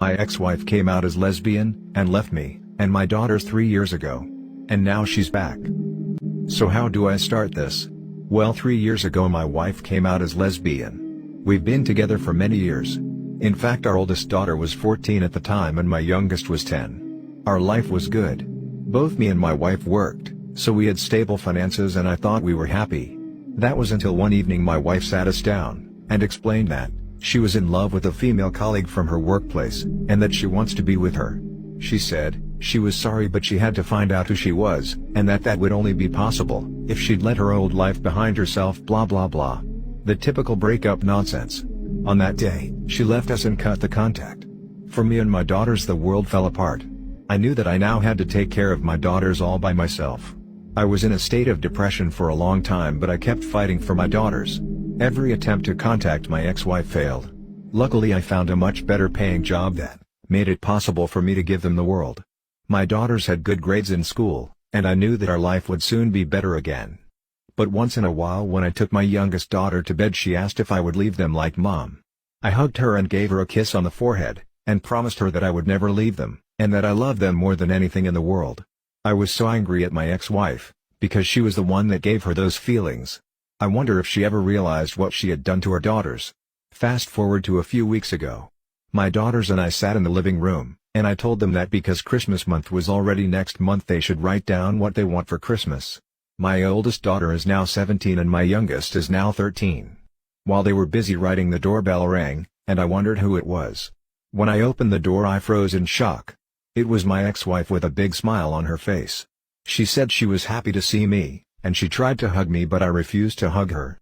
My ex-wife came out as lesbian, and left me, and my daughters 3 years ago. And now she's back. So how do I start this? Well, 3 years ago my wife came out as lesbian. We've been together for many years. In fact, our oldest daughter was 14 at the time and my youngest was 10. Our life was good. Both me and my wife worked, so we had stable finances and I thought we were happy. That was until one evening my wife sat us down, and explained that she was in love with a female colleague from her workplace, and that she wants to be with her. She said she was sorry but she had to find out who she was, and that would only be possible if she'd let her old life behind herself, blah blah blah. The typical breakup nonsense. On that day, she left us and cut the contact. For me and my daughters the world fell apart. I knew that I now had to take care of my daughters all by myself. I was in a state of depression for a long time, but I kept fighting for my daughters. Every attempt to contact my ex-wife failed. Luckily I found a much better paying job that made it possible for me to give them the world. My daughters had good grades in school, and I knew that our life would soon be better again. But once in a while when I took my youngest daughter to bed she asked if I would leave them like Mom. I hugged her and gave her a kiss on the forehead, and promised her that I would never leave them, and that I loved them more than anything in the world. I was so angry at my ex-wife, because she was the one that gave her those feelings. I wonder if she ever realized what she had done to her daughters. Fast forward to a few weeks ago. My daughters and I sat in the living room, and I told them that because Christmas month was already next month they should write down what they want for Christmas. My oldest daughter is now 17 and my youngest is now 13. While they were busy writing the doorbell rang, and I wondered who it was. When I opened the door I froze in shock. It was my ex-wife with a big smile on her face. She said she was happy to see me, and she tried to hug me but I refused to hug her.